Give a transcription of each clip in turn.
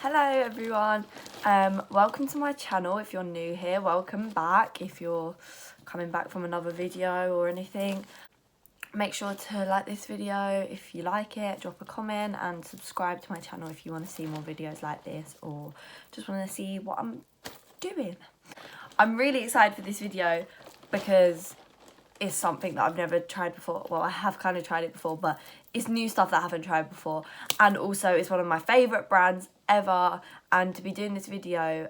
Hello everyone, welcome to my channel. If you're new here, welcome back. If you're coming back from another video or anything, make sure to like this video if you like it, drop a comment and subscribe to my channel if you want to see more videos like this or just want to see what I'm doing. I'm really excited for this video because it's something that I've never tried before. Well, I have kind of tried it before, but it's new stuff that I haven't tried before, and also it's one of my favourite brands ever, and to be doing this video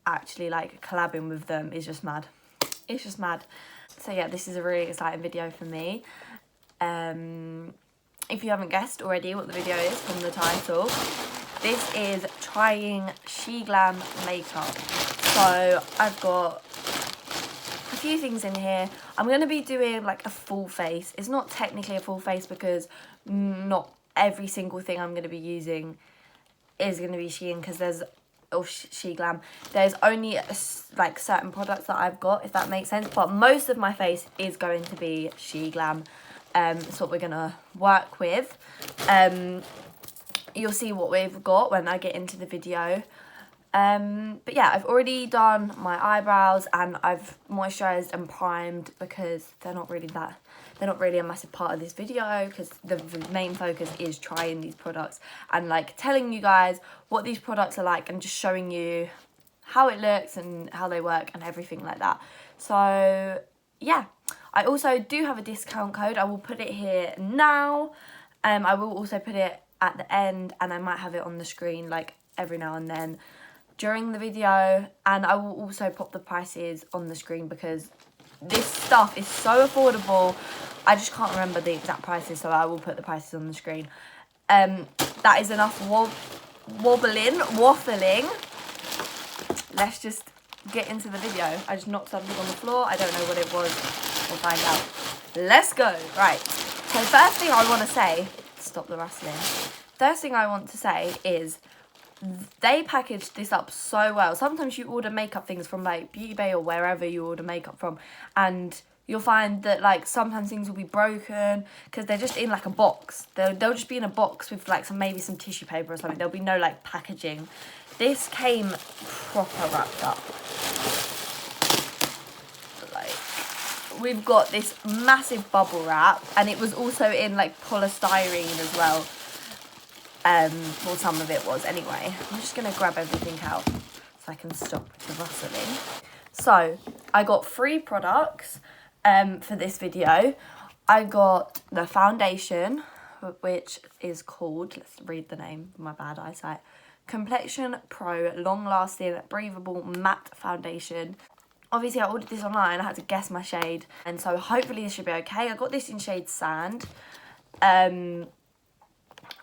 actually like collabing with them is just mad. It's just mad. So yeah, this is a really exciting video for me. If you haven't guessed already what the video is from the title, this is trying SHEGLAM makeup. So I've got a few things in here. I'm going to be doing like a full face. It's not technically a full face because not every single thing I'm going to be using is going to be Shein, because there's SHEGLAM. There's only like certain products that I've got, if that makes sense, but most of my face is going to be SHEGLAM. That's what we're going to work with. You'll see what we've got when I get into the video. But yeah, I've already done my eyebrows and I've moisturised and primed because they're not really a massive part of this video, because the main focus is trying these products and like telling you guys what these products are like and just showing you how it looks and how they work and everything like that. So yeah, I also do have a discount code. I will put it here now. I will also put it at the end, and I might have it on the screen like every now and then during the video, and I will also pop the prices on the screen because this stuff is so affordable. I just can't remember the exact prices, so I will put the prices on the screen. That is enough waffling. Let's just get into the video. I just knocked something on the floor. I don't know what it was. We'll find out. Let's go. Right. So first thing I want to say, stop the rustling. First thing I want to say is they packaged this up so well. Sometimes you order makeup things from like Beauty Bay or wherever you order makeup from, and you'll find that like sometimes things will be broken because they're just in like a box. They'll just be in a box with like maybe some tissue paper or something. There'll be no like packaging. This came proper wrapped up. Like, we've got this massive bubble wrap, and it was also in like polystyrene as well. Well, some of it was anyway. I'm just going to grab everything out so I can stop the rustling. So I got 3 products for this video. I got the foundation, which is called, let's read the name, my bad eyesight, Complexion Pro Long Lasting Breathable Matte Foundation. Obviously I ordered this online. I had to guess my shade, and so hopefully this should be okay. I got this in shade Sand.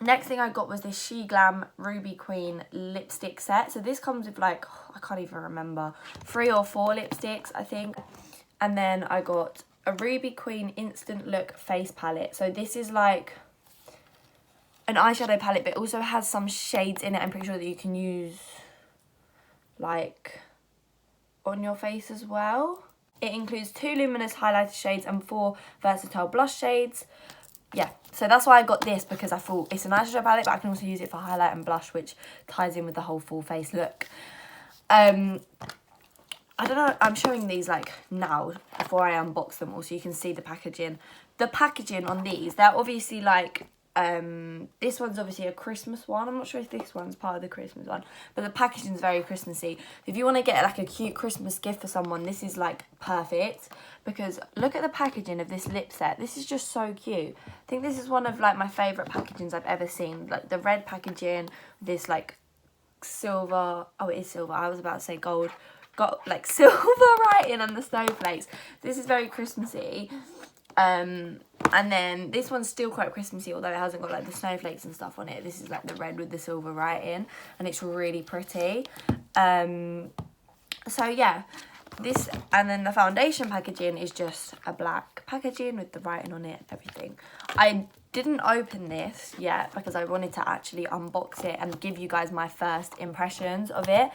Next thing I got was this SHEGLAM Ruby Queen lipstick set. So this comes with like, I can't even remember, 3 or 4 lipsticks, I think. And then I got a Ruby Queen Instant Look face palette. So this is like an eyeshadow palette, but it also has some shades in it. I'm pretty sure that you can use like on your face as well. It includes 2 luminous highlighter shades and 4 versatile blush shades. Yeah, so that's why I got this, because I thought it's an eyeshadow palette, but I can also use it for highlight and blush, which ties in with the whole full face look. I don't know, I'm showing these like now before I unbox them all so you can see the packaging. The packaging on these, they're obviously like, this one's obviously a Christmas one. I'm not sure if this one's part of the Christmas one, but the packaging's very Christmassy. If you want to get like a cute Christmas gift for someone, this is like perfect, because look at the packaging of this lip set. This is just so cute. I think this is one of like my favourite packagings I've ever seen. Like the red packaging, this like silver, oh it is silver, I was about to say gold, got like silver writing on the snowflakes. This is very Christmassy. And then this one's still quite Christmassy, although it hasn't got like the snowflakes and stuff on it. This is like the red with the silver writing, and it's really pretty. So yeah, this, and then the foundation packaging is just a black packaging with the writing on it and everything. I didn't open this yet because I wanted to actually unbox it and give you guys my first impressions of it.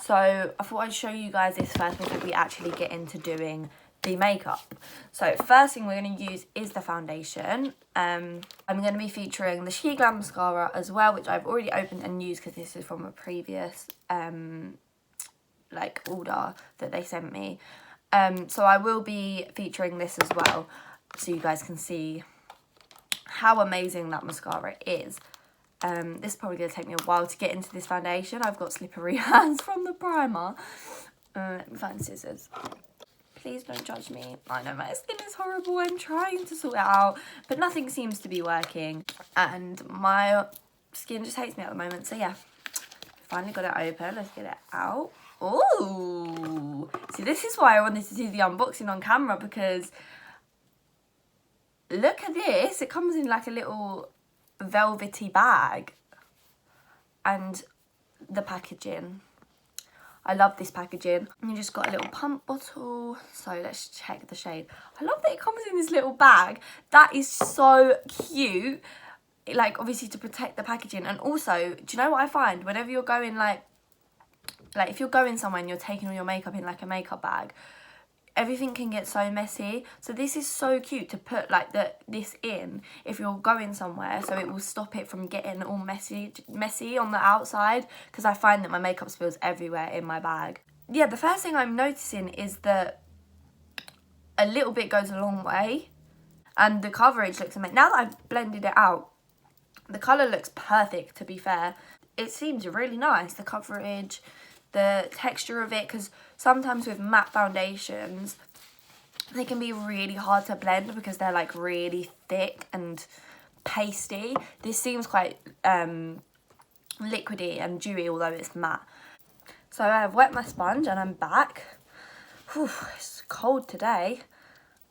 So I thought I'd show you guys this first before we actually get into doing the makeup. So first thing we're going to use is the foundation. I'm going to be featuring the SHEGLAM mascara as well, which I've already opened and used because this is from a previous like order that they sent me. So I will be featuring this as well, so you guys can see how amazing that mascara is. This is probably going to take me a while to get into this foundation. I've got slippery hands from the primer. Let me find scissors. Please don't judge me. I know my skin is horrible. I'm trying to sort it out, but nothing seems to be working. And my skin just hates me at the moment. So yeah, finally got it open. Let's get it out. Ooh. See, this is why I wanted to do the unboxing on camera, because look at this. It comes in like a little velvety bag. And the packaging. I love this packaging. And you just got a little pump bottle. So let's check the shade. I love that it comes in this little bag. That is so cute. Like, obviously to protect the packaging. And also, do you know what I find? Whenever you're going like if you're going somewhere and you're taking all your makeup in like a makeup bag, everything can get so messy. So this is so cute to put like this in if you're going somewhere, so it will stop it from getting all messy on the outside, because I find that my makeup spills everywhere in my bag. Yeah, the first thing I'm noticing is that a little bit goes a long way, and the coverage looks amazing. Now that I've blended it out, the colour looks perfect, to be fair. It seems really nice, the coverage, the texture of it, because sometimes with matte foundations they can be really hard to blend because they're like really thick and pasty. This seems quite liquidy and dewy, although it's matte. So I've wet my sponge and I'm back. Whew, it's cold today.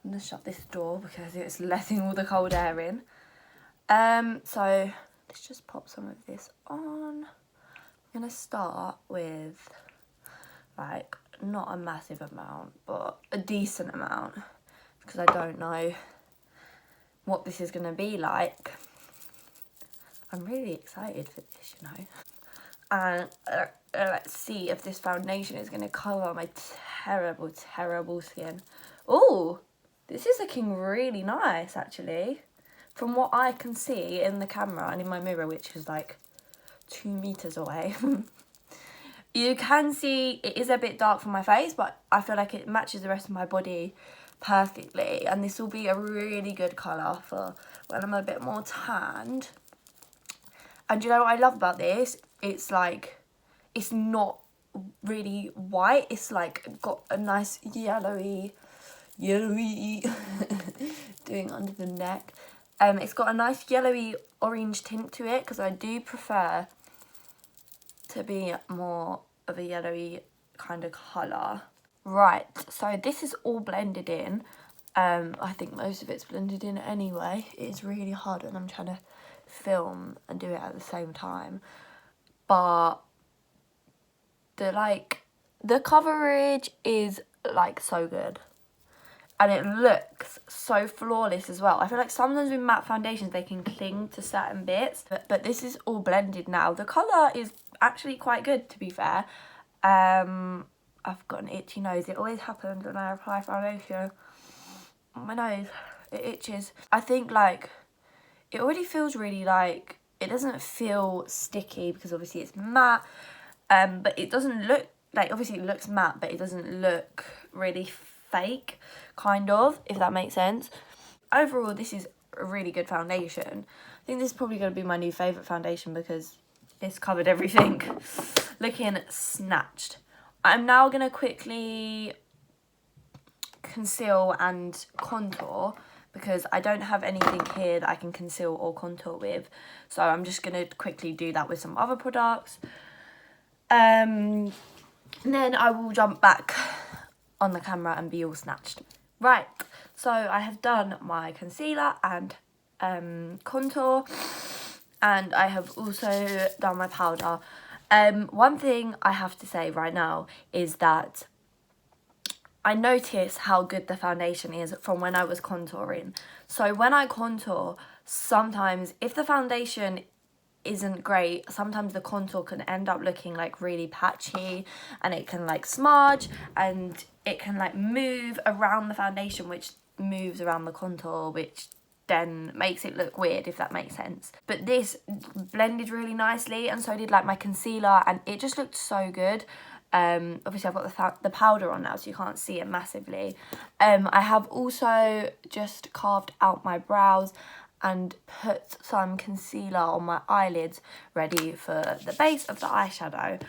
I'm gonna shut this door because it's letting all the cold air in. So let's just pop some of this on. I'm gonna start with like not a massive amount, but a decent amount, because I don't know what this is gonna be like. I'm really excited for this, you know. And let's see if this foundation is gonna cover my terrible, terrible skin. Oh, this is looking really nice, actually, from what I can see in the camera and in my mirror, which is like 2 meters away. You can see it is a bit dark from my face, but I feel like it matches the rest of my body perfectly, and this will be a really good colour for when I'm a bit more tanned. And you know what I love about this? It's like, it's not really white, it's like got a nice yellowy doing under the neck. It's got a nice yellowy orange tint to it, because I do prefer to be more of a yellowy kind of colour. Right, so this is all blended in. I think most of it's blended in anyway. It is really hard when I'm trying to film and do it at the same time. But the coverage is like so good. And it looks so flawless as well. I feel like sometimes with matte foundations they can cling to certain bits, but this is all blended now. The colour is actually quite good, to be fair. I've got an itchy nose. It always happens when I apply foundation. My nose, it itches. I think like it already feels really like, it doesn't feel sticky because obviously it's matte, but it doesn't look like, obviously it looks matte, but it doesn't look really fake, kind of, if that makes sense. Overall, this is a really good foundation. I think this is probably going to be my new favourite foundation because it's covered everything. Looking snatched. I'm now going to quickly conceal and contour, because I don't have anything here that I can conceal or contour with. So I'm just going to quickly do that with some other products. And then I will jump back on the camera and be all snatched. Right, so I have done my concealer and contour, and I have also done my powder. One thing I have to say right now is that I notice how good the foundation is from when I was contouring. So when I contour, sometimes if the foundation isn't great. Sometimes the contour can end up looking like really patchy, and it can like smudge, and it can like move around the foundation, which moves around the contour, which then makes it look weird, if that makes sense. But this blended really nicely, and so did like my concealer, and it just looked so good. Obviously I've got the powder on now, so you can't see it massively. I have also just carved out my brows and put some concealer on my eyelids, ready for the base of the eyeshadow.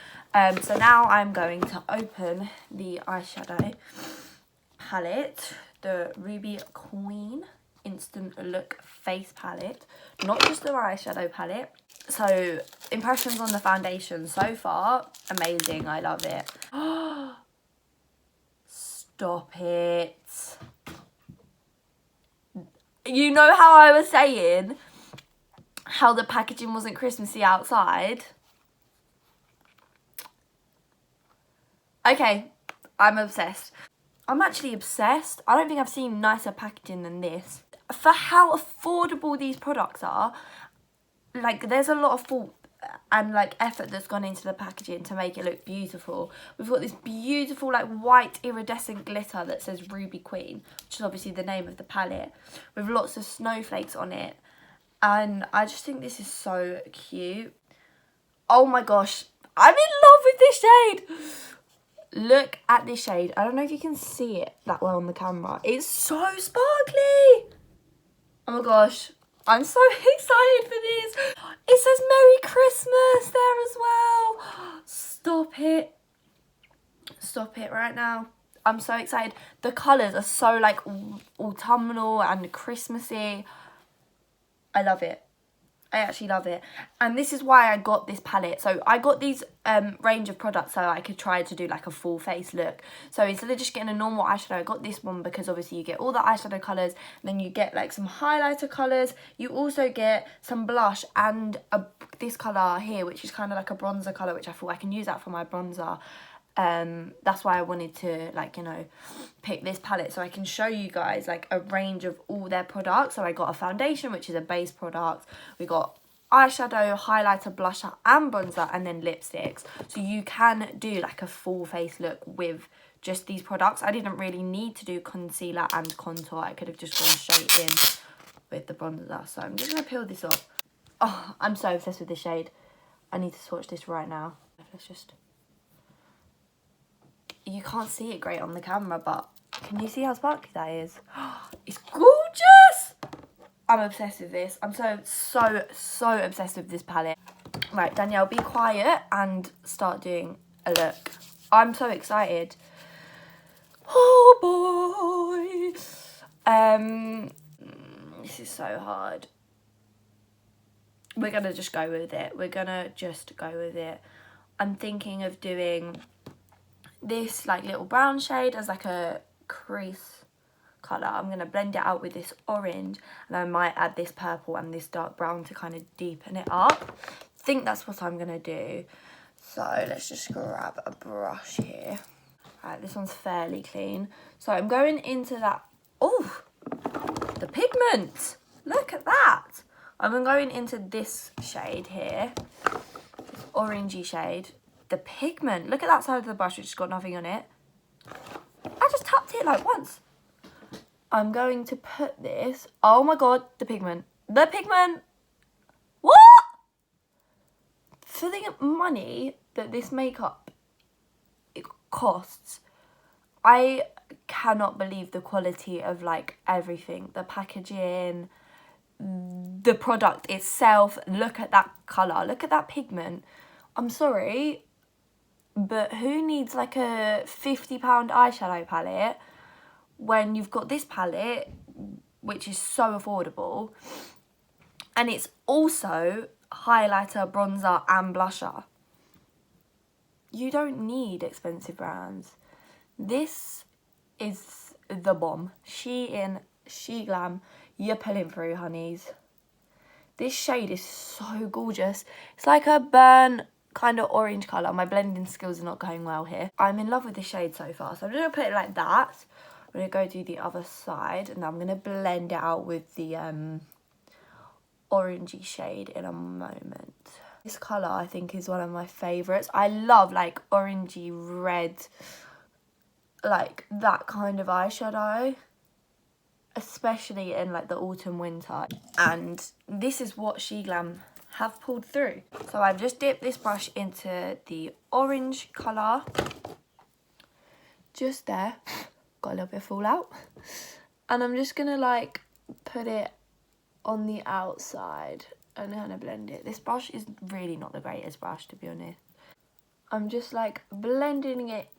So now I'm going to open the eyeshadow palette, the Ruby Queen Instant Look Face Palette, not just the eyeshadow palette. So impressions on the foundation so far, amazing, I love it. Stop it. You know how I was saying how the packaging wasn't Christmassy outside? Okay, I'm obsessed. I'm actually obsessed. I don't think I've seen nicer packaging than this. For how affordable these products are, like there's a lot of thought and like effort that's gone into the packaging to make it look beautiful. We've got this beautiful like white iridescent glitter that says Ruby Queen, which is obviously the name of the palette, with lots of snowflakes on it, and I just think this is so cute. Oh my gosh, I'm in love with this shade. Look at this shade. I don't know if you can see it that well on the camera. It's so sparkly. Oh my gosh, I'm so excited for this. It says Merry Christmas there as well. Stop it. Stop it right now. I'm so excited. The colours are so like autumnal and Christmassy. I love it. I actually love it. And this is why I got this palette. So I got these range of products so I could try to do like a full face look. So instead of just getting a normal eyeshadow, I got this one because obviously you get all the eyeshadow colours, and then you get like some highlighter colours. You also get some blush and this colour here, which is kind of like a bronzer colour, which I thought I can use that for my bronzer. That's why I wanted to, like, you know, pick this palette so I can show you guys like a range of all their products. So I got a foundation, which is a base product. We got eyeshadow, highlighter, blusher and bronzer, and then lipsticks. So you can do like a full face look with just these products. I didn't really need to do concealer and contour. I could have just gone straight in with the bronzer. So I'm just going to peel this off. Oh, I'm so obsessed with this shade. I need to swatch this right now. Let's just... You can't see it great on the camera, but can you see how sparkly that is? It's gorgeous! I'm obsessed with this. I'm so obsessed with this palette. Right, Danielle, be quiet and start doing a look. I'm so excited. Oh boy. This is so hard. We're gonna just go with it. We're gonna just go with it. I'm thinking of doing this like little brown shade as like a crease colour. I'm going to blend it out with this orange, and I might add this purple and this dark brown to kind of deepen it up. I think that's what I'm going to do. So let's just grab a brush here. Right, this one's fairly clean. So I'm going into that... Oh, the pigment! Look at that! I'm going into this shade here, this orangey shade. The pigment, look at that side of the brush which has got nothing on it. I just tapped it like once. I'm going to put this, oh my god, the pigment. The pigment! What? For the money that this makeup it costs, I cannot believe the quality of like everything. The packaging, the product itself. Look at that colour, look at that pigment. I'm sorry, but who needs like a £50 eyeshadow palette when you've got this palette, which is so affordable, and it's also highlighter, bronzer and blusher. You don't need expensive brands. This is the bomb. Shein, SHEGLAM, you're pulling through, honeys. This shade is so gorgeous. It's like a burnt kind of orange colour. My blending skills are not going well here. I'm in love with this shade so far. So I'm just going to put it like that. I'm going to go do the other side, and I'm going to blend it out with the orangey shade in a moment. This colour I think is one of my favourites. I love like orangey red, like that kind of eyeshadow, especially in like the autumn winter. And this is what SHEGLAM have pulled through. So I've just dipped this brush into the orange colour, just there, got a little bit of fallout, and I'm just gonna like put it on the outside and kind of blend it. This brush is really not the greatest brush, to be honest. I'm just like blending it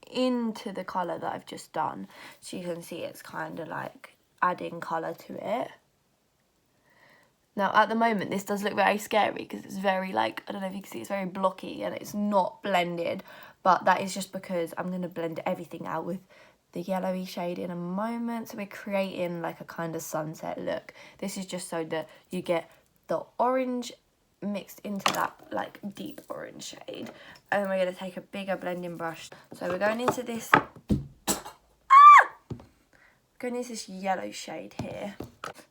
into the colour that I've just done, so you can see it's kind of like adding colour to it. Now at the moment this does look very scary because it's very like, I don't know if you can see, it's very blocky and it's not blended, but that is just because I'm going to blend everything out with the yellowy shade in a moment. So we're creating like a kind of sunset look. This is just so that you get the orange mixed into that like deep orange shade, and then we're going to take a bigger blending brush. So we're going into this yellow shade here.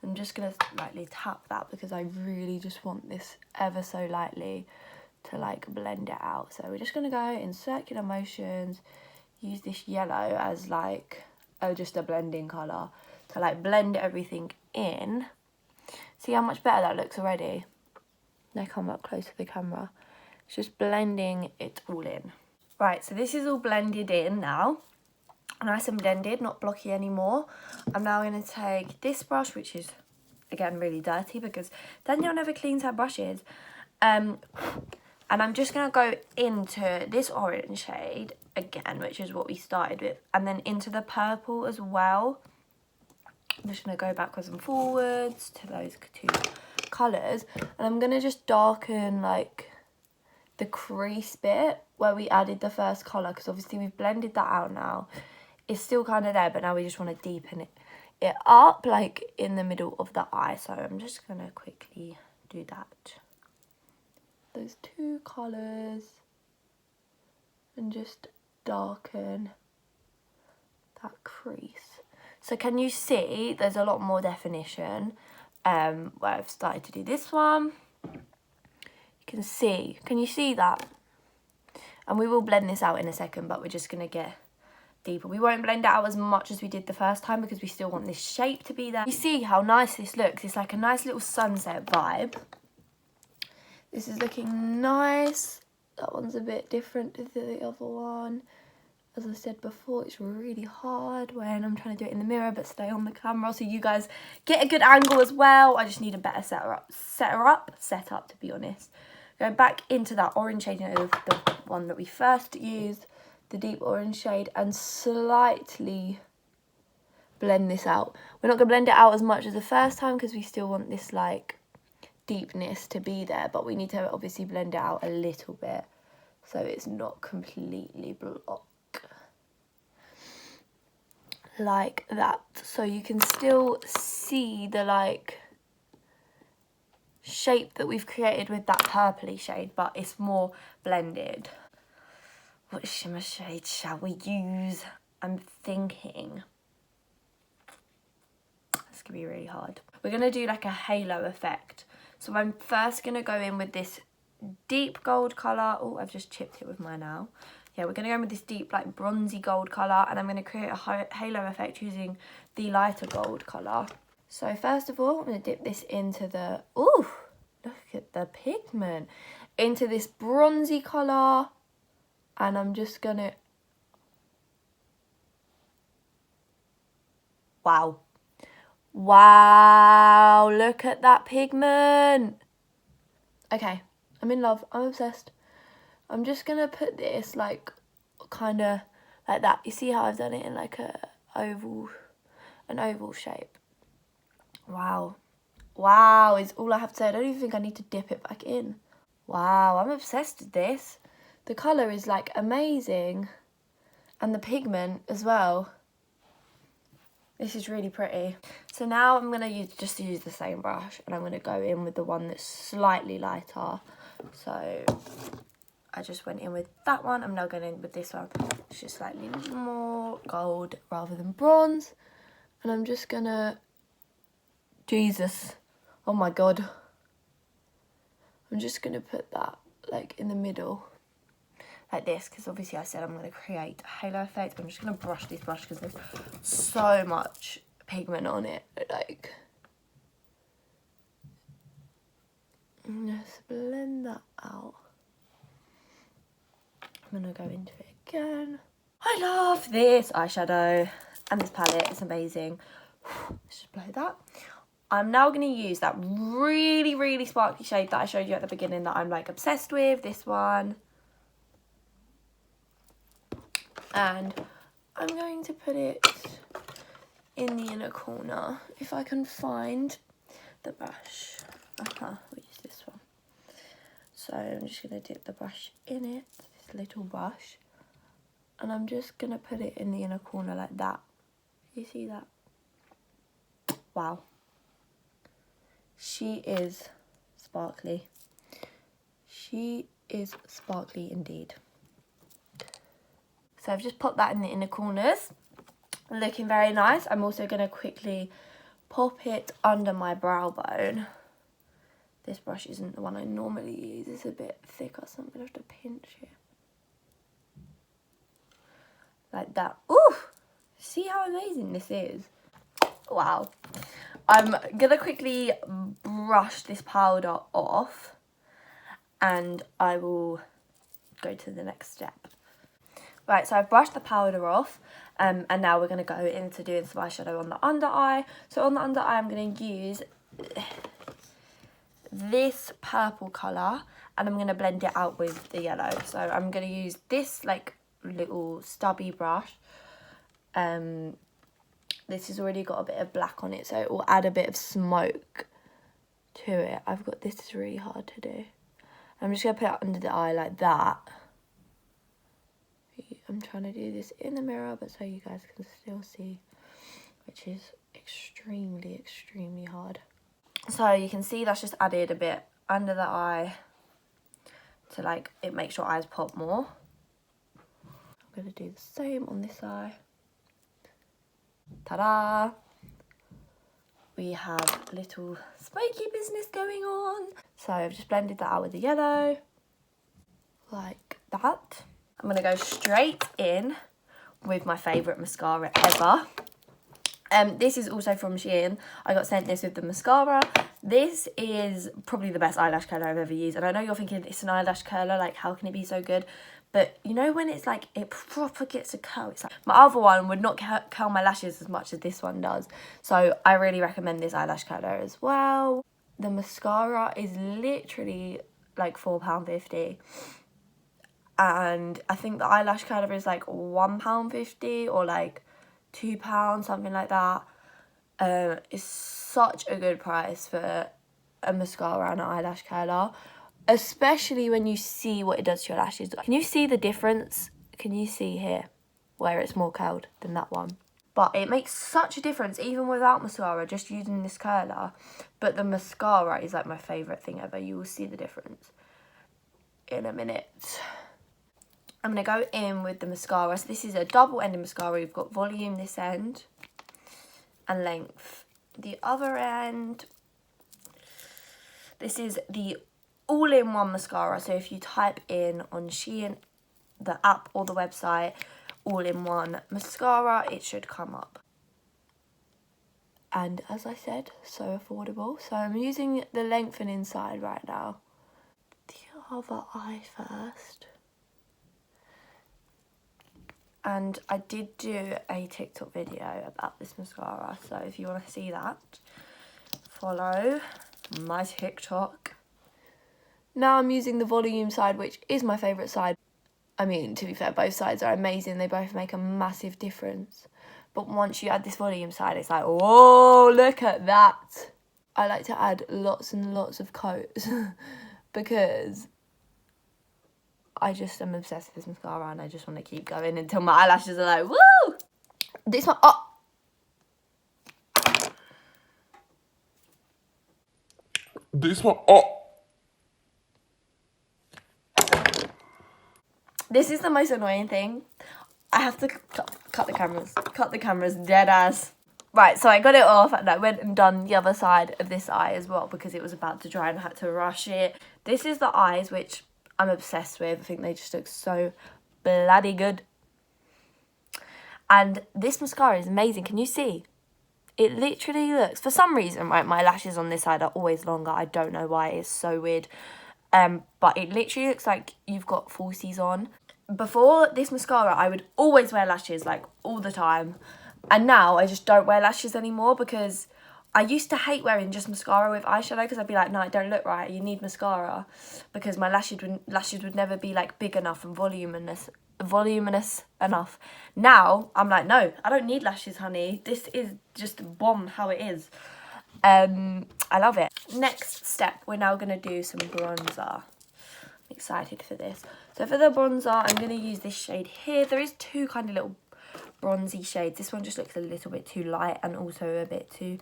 I'm just going to lightly tap that because I really just want this ever so lightly to like blend it out. So we're just going to go in circular motions, use this yellow as like just a blending colour to like blend everything in. See how much better that looks already? Now come up close to the camera. It's just blending it all in. Right, so this is all blended in now. Nice and blended, not blocky anymore. I'm now going to take this brush, which is again really dirty because Danielle never cleans her brushes, and I'm just going to go into this orange shade again, which is what we started with, and then into the purple as well. I'm just going to go backwards and forwards to those two colours, and I'm going to just darken like the crease bit where we added the first colour, because obviously we've blended that out now. It's still kind of there, but now we just want to deepen it up like in the middle of the eye. So I'm just going to quickly do that. Those two colours, and just darken that crease. So can you see there's a lot more definition where I've started to do this one. You can you see that? And we will blend this out in a second, but we're just going to get deeper. We won't blend it out as much as we did the first time because we still want this shape to be there. You see how nice this looks? It's like a nice little sunset vibe. This is looking nice. That one's a bit different to the other one. As I said before, it's really hard when I'm trying to do it in the mirror but stay on the camera so you guys get a good angle as well. I just need a better setup to be honest. Go back into that orange shade, the one that we first used, the deep orange shade, and slightly blend this out. We're not going to blend it out as much as the first time because we still want this like deepness to be there, but we need to obviously blend it out a little bit so it's not completely blocked like that, so you can still see the like shape that we've created with that purpley shade, but it's more blended. What shimmer shade shall we use? I'm thinking it's gonna be really hard. We're gonna do like a halo effect. So I'm first gonna go in with this deep gold colour. Oh, I've just chipped it with my nail. Yeah, we're gonna go in with this deep like bronzy gold colour, and I'm gonna create a halo effect using the lighter gold colour. So first of all, I'm gonna dip this into the, ooh, look at the pigment, into this bronzy colour. And I'm just gonna, wow, look at that pigment. Okay, I'm in love, I'm obsessed. I'm just gonna put this like kind of like that. You see how I've done it in like an oval shape. Wow is all I have to say. I don't even think I need to dip it back in. Wow, I'm obsessed with this. The colour is like amazing, and the pigment as well. This is really pretty. So now I'm going to just use the same brush, and I'm going to go in with the one that's slightly lighter. So I just went in with that one. I'm now going in with this one. It's just slightly more gold rather than bronze. And I'm just going to, Jesus, oh my God. I'm just going to put that like in the middle like this, because obviously I said I'm going to create a halo effect. I'm just going to brush this brush because there's so much pigment on it. Like, just blend that out. I'm going to go into it again. I love this eyeshadow and this palette. It's amazing. Let's just blow that. I'm now going to use that really, really sparkly shade that I showed you at the beginning that I'm like obsessed with, this one. And I'm going to put it in the inner corner, if I can find the brush. We'll use this one. So I'm just going to dip the brush in it, this little brush. And I'm just going to put it in the inner corner like that. You see that? Wow. She is sparkly. She is sparkly indeed. So I've just put that in the inner corners. Looking very nice. I'm also going to quickly pop it under my brow bone. This brush isn't the one I normally use. It's a bit thicker, so I'm going to have to pinch it. Like that. Ooh! See how amazing this is? Wow. I'm going to quickly brush this powder off and I will go to the next step. Right, so I've brushed the powder off and now we're going to go into doing some eyeshadow on the under eye. So on the under eye I'm going to use this purple colour and I'm going to blend it out with the yellow. So I'm going to use this like little stubby brush. This has already got a bit of black on it, so it will add a bit of smoke to it. I've got this is really hard to do. I'm just going to put it under the eye like that. I'm trying to do this in the mirror, but so you guys can still see, which is extremely, extremely hard. So you can see that's just added a bit under the eye to like, it makes your eyes pop more. I'm going to do the same on this eye. Ta-da! We have little smoky business going on. So I've just blended that out with the yellow, like that. I'm going to go straight in with my favourite mascara ever. This is also from Shein. I got sent this with the mascara. This is probably the best eyelash curler I've ever used. And I know you're thinking it's an eyelash curler, like how can it be so good? But you know when it's like, it proper gets a curl. It's like, my other one would not curl my lashes as much as this one does. So I really recommend this eyelash curler as well. The mascara is literally like £4.50. And I think the eyelash curler is like £1.50 or like £2, something like that. It's such a good price for a mascara and an eyelash curler. Especially when you see what it does to your lashes. Can you see the difference? Can you see here where it's more curled than that one? But it makes such a difference even without mascara, just using this curler. But the mascara is like my favourite thing ever. You will see the difference in a minute. I'm going to go in with the mascara. So this is a double-ended mascara. You've got volume this end and length the other end. This is the all-in-one mascara. So if you type in on Shein, the app or the website, all-in-one mascara, it should come up. And as I said, so affordable. So I'm using the lengthening side right now. The other eye first. And I did do a TikTok video about this mascara, so if you want to see that, follow my TikTok. Now I'm using the volume side, which is my favourite side. I mean, to be fair, both sides are amazing. They both make a massive difference. But once you add this volume side, it's like, whoa, look at that. I like to add lots and lots of coats because I just am obsessed with this mascara and I just want to keep going until my eyelashes are like, woo! This one, oh! This one, oh! This is the most annoying thing. I have to cut the cameras. Cut the cameras, dead ass. Right, so I got it off and I went and done the other side of this eye as well because it was about to dry and I had to rush it. This is the eyes, which I'm obsessed with. I think they just look so bloody good. And this mascara is amazing. Can you see? It literally looks, for some reason, right, my lashes on this side are always longer. I don't know why. It's so weird. But it literally looks like you've got falsies on. Before this mascara, I would always wear lashes, like, all the time. And now I just don't wear lashes anymore because I used to hate wearing just mascara with eyeshadow because I'd be like, no, it don't look right. You need mascara, because my lashes would never be, like, big enough and voluminous enough. Now I'm like, no, I don't need lashes, honey. This is just bomb how it is. I love it. Next step, we're now gonna do some bronzer. I'm excited for this. So for the bronzer, I'm gonna use this shade here. There is two kind of little bronzy shades. This one just looks a little bit too light and also a bit too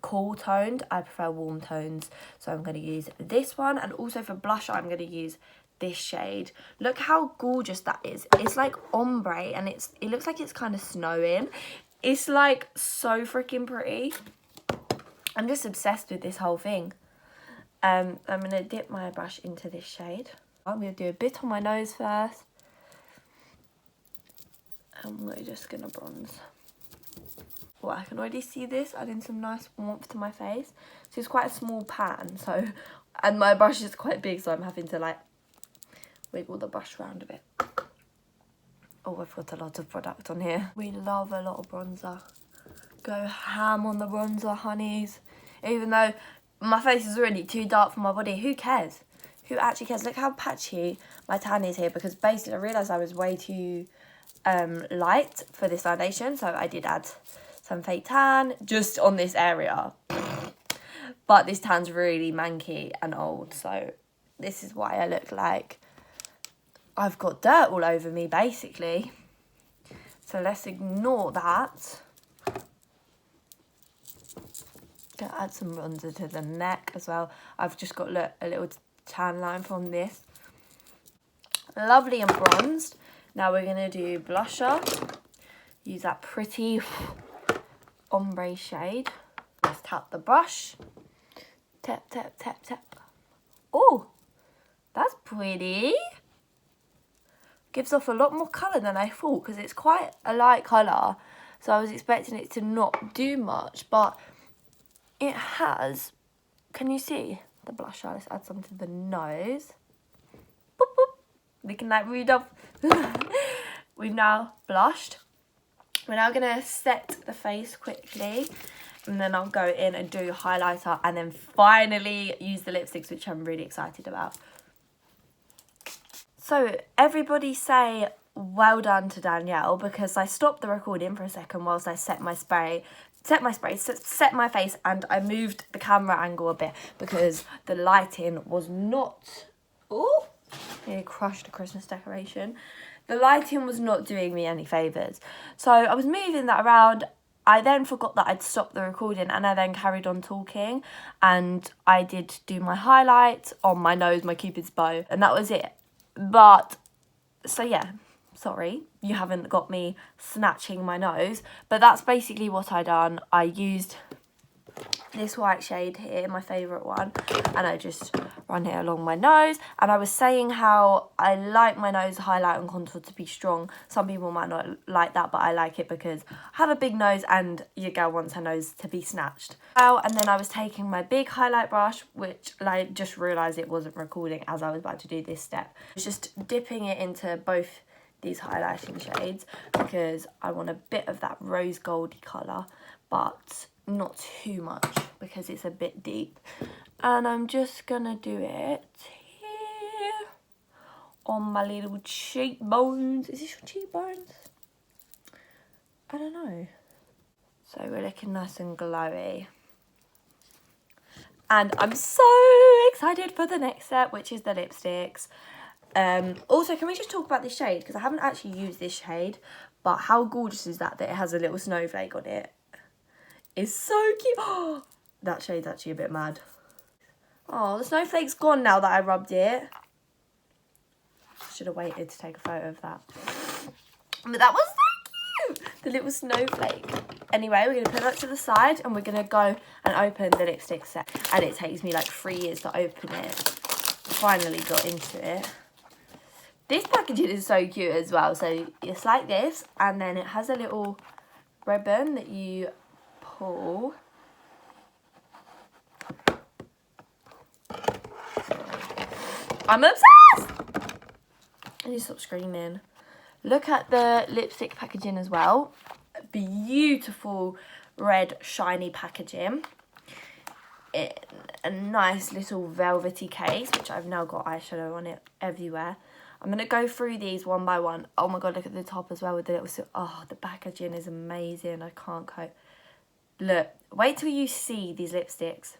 cool toned. I prefer warm tones, so I'm going to use this one. And also for blusher, I'm going to use this shade. Look how gorgeous that is. It's like ombre, and it looks like it's kind of snowing. It's like so freaking pretty. I'm just obsessed with this whole thing. I'm going to dip my brush into this shade. I'm going to do a bit on my nose first. And we're just going to bronze. Well, I can already see this adding some nice warmth to my face. So it's quite a small pan, so, and my brush is quite big, so I'm having to like wiggle the brush around a bit. Oh, I've got a lot of product on here. We love a lot of bronzer. Go ham on the bronzer, honeys. Even though my face is already too dark for my body, who cares? Who actually cares? Look how patchy my tan is here, because basically I realised I was way too light for this foundation, so I did add some fake tan just on this area. But this tan's really manky and old, so this is why I look like I've got dirt all over me, basically. So let's ignore that. Gonna add some bronzer to the neck as well. I've just got a little tan line from this. Lovely and bronzed. Now we're gonna do blusher. Use that pretty ombre shade. Let's tap the brush. Tap, tap, tap, tap. Oh, that's pretty. Gives off a lot more colour than I thought, because it's quite a light colour. So I was expecting it to not do much, but it has. Can you see the blusher? Let's add some to the nose. Boop, boop. Looking like Rudolph. We've now blushed. We're now going to set the face quickly, and then I'll go in and do highlighter, and then finally use the lipsticks, which I'm really excited about. So everybody say well done to Danielle, because I stopped the recording for a second whilst I set my face, and I moved the camera angle a bit because the lighting was not... Oh, nearly crushed a Christmas decoration. The lighting was not doing me any favours. So I was moving that around. I then forgot that I'd stopped the recording, and I then carried on talking, and I did do my highlight on my nose, my Cupid's bow, and that was it. But, so yeah, sorry, you haven't got me snatching my nose, but that's basically what I done. I used this white shade here, my favourite one, and I just run it along my nose. And I was saying how I like my nose highlight and contour to be strong. Some people might not like that, but I like it because I have a big nose and your girl wants her nose to be snatched. And then I was taking my big highlight brush, which I just realised it wasn't recording as I was about to do this step. I was just dipping it into both these highlighting shades because I want a bit of that rose goldy colour, but not too much because it's a bit deep. And I'm just gonna do it here on my little cheekbones. Is this your cheekbones? I don't know. So we're looking nice and glowy. And I'm so excited for the next step, which is the lipsticks. Also, can we just talk about this shade? Because I haven't actually used this shade, but how gorgeous is that it has a little snowflake on it? It's so cute. Oh, that shade's actually a bit mad. Oh, the snowflake's gone now that I rubbed it. Should have waited to take a photo of that. But that was so cute. The little snowflake. Anyway, we're going to put that to the side and we're going to go and open the lipstick set. And it takes me like 3 years to open it. Finally got into it. This packaging is so cute as well. So it's like this, and then it has a little ribbon that you pull. I'm obsessed! I need to stop screaming. Look at the lipstick packaging as well. Beautiful red shiny packaging. In a nice little velvety case, which I've now got eyeshadow on it everywhere. I'm going to go through these one by one. Oh my god, look at the top as well with the little... Oh, the packaging is amazing. I can't cope. Look, wait till you see these lipsticks.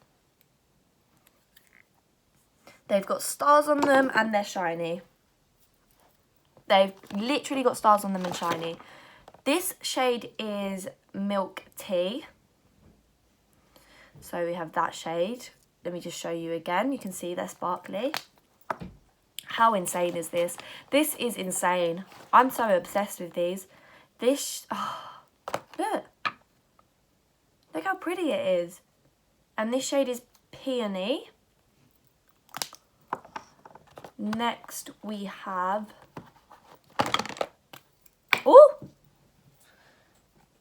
They've got stars on them and they're shiny. They've literally got stars on them and shiny. This shade is Milk Tea. So we have that shade. Let me just show you again. You can see they're sparkly. How insane is this? This is insane. I'm so obsessed with these. This, oh, look. Look how pretty it is. And this shade is Peony. Next we have, oh,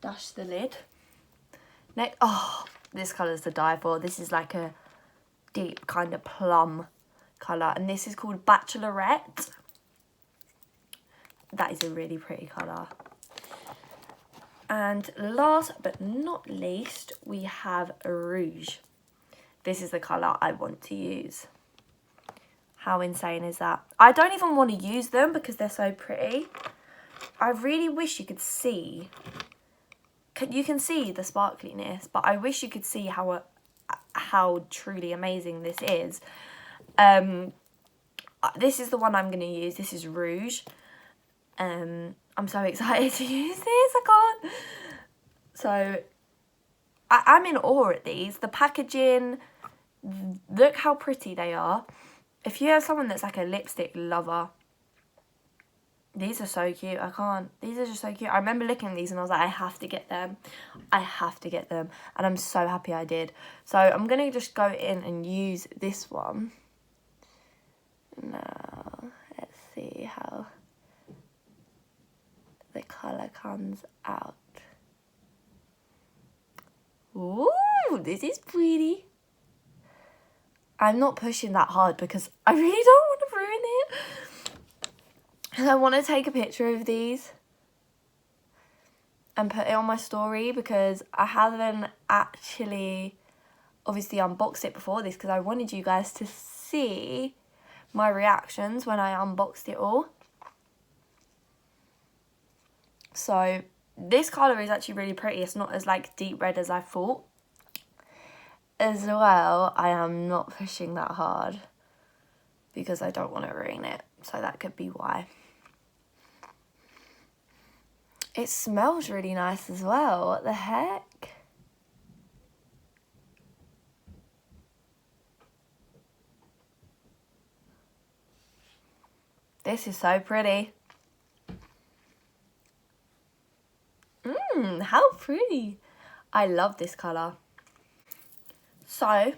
dash the lid. Next, oh, this colour's to die for. This is like a deep kind of plum colour, and this is called Bachelorette. That is a really pretty colour. And last but not least, we have Rouge. This is the colour I want to use. How insane is that? I don't even want to use them because they're so pretty. I really wish you could see. You can see the sparkliness, but I wish you could see how truly amazing this is. This is the one I'm going to use. This is Rouge. I'm so excited to use this. I can't. So, I'm in awe at these. The packaging, look how pretty they are. If you have someone that's like a lipstick lover, these are so cute. I can't. These are just so cute. I remember looking at these and I was like, I have to get them. I have to get them. And I'm so happy I did. So I'm going to just go in and use this one. Now, let's see how the colour comes out. Ooh, this is pretty. I'm not pushing that hard because I really don't want to ruin it. And I want to take a picture of these and put it on my story because I haven't actually obviously unboxed it before this because I wanted you guys to see my reactions when I unboxed it all. So this colour is actually really pretty. It's not as like deep red as I thought. As well, I am not pushing that hard because I don't want to ruin it. So that could be why. It smells really nice as well. What the heck? This is so pretty. How pretty. I love this colour. So,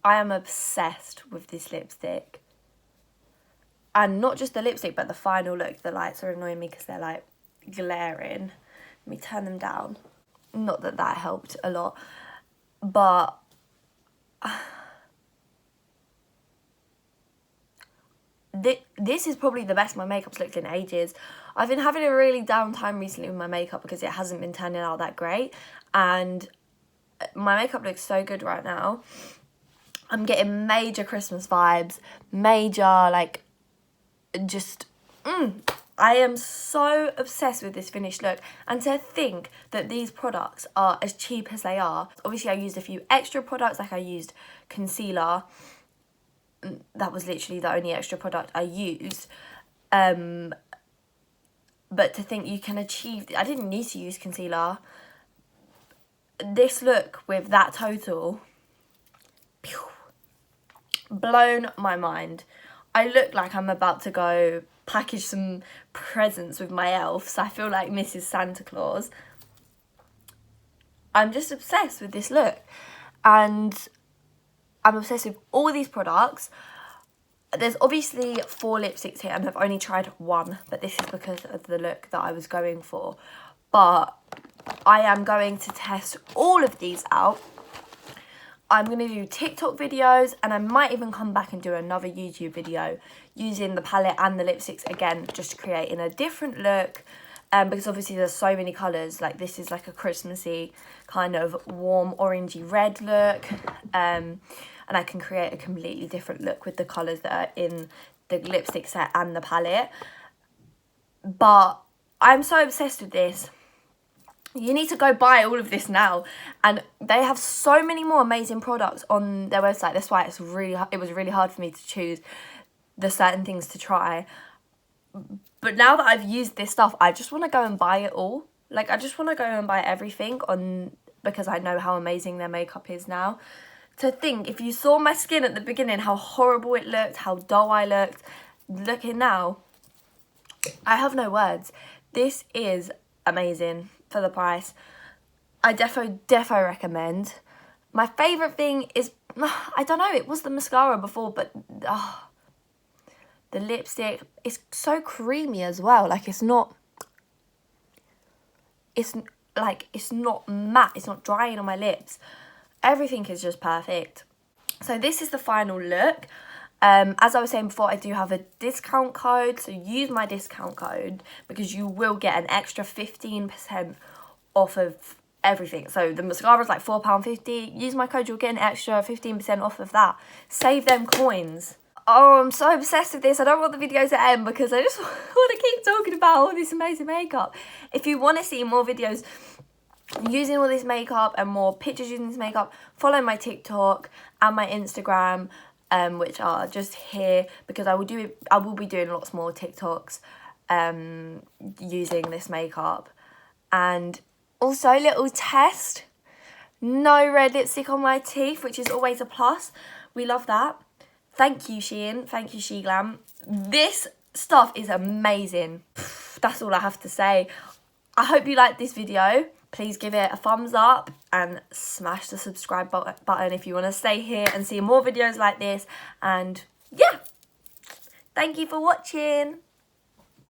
I am obsessed with this lipstick. And not just the lipstick, but the final look. The lights are annoying me because they're like glaring. Let me turn them down. Not that that helped a lot. But this is probably the best my makeup's looked in ages. I've been having a really down time recently with my makeup because it hasn't been turning out that great. And my makeup looks so good right now. I'm getting major Christmas vibes. Major, like, just, I am so obsessed with this finished look. And to think that these products are as cheap as they are. Obviously, I used a few extra products, like I used concealer. That was literally the only extra product I used. But to think you can achieve, I didn't need to use concealer. This look with that total, pew, blown my mind. I look like I'm about to go package some presents with my elves. I feel like Mrs. Santa Claus. I'm just obsessed with this look. And I'm obsessed with all these products. There's obviously 4 lipsticks here and I've only tried one, but this is because of the look that I was going for. But I am going to test all of these out. I'm going to do TikTok videos and I might even come back and do another YouTube video using the palette and the lipsticks again, just creating a different look. Because obviously there's so many colours, like this is like a Christmassy kind of warm orangey red look. And I can create a completely different look with the colours that are in the lipstick set and the palette. But I'm so obsessed with this. You need to go buy all of this now, and they have so many more amazing products on their website. That's why it was really hard for me to choose the certain things to try. But now that I've used this stuff, I just want to go and buy it all. Like, I just want to go and buy everything because I know how amazing their makeup is now. To think, if you saw my skin at the beginning, how horrible it looked, how dull I looked, looking now, I have no words. This is amazing for the price. I defo recommend. My favourite thing is, I don't know, it was the mascara before, but the lipstick is so creamy as well. Like, it's not matte, it's not drying on my lips. Everything is just perfect. So this is the final look. As I was saying before, I do have a discount code, so use my discount code because you will get an extra 15% off of everything. So the mascara is like £4.50. Use my code, you'll get an extra 15% off of that. Save them coins. Oh, I'm so obsessed with this. I don't want the video to end because I just want to keep talking about all this amazing makeup. If you want to see more videos using all this makeup and more pictures using this makeup, follow my TikTok and my Instagram, which are just here, because I will be doing lots more TikToks using this makeup. And also, little test, no red lipstick on my teeth, which is always a plus. We love that. Thank you, Shein. Thank you, SHEGLAM. This stuff is amazing. That's all I have to say. I hope you liked this video. Please give it a thumbs up and smash the subscribe button if you want to stay here and see more videos like this. And yeah, thank you for watching.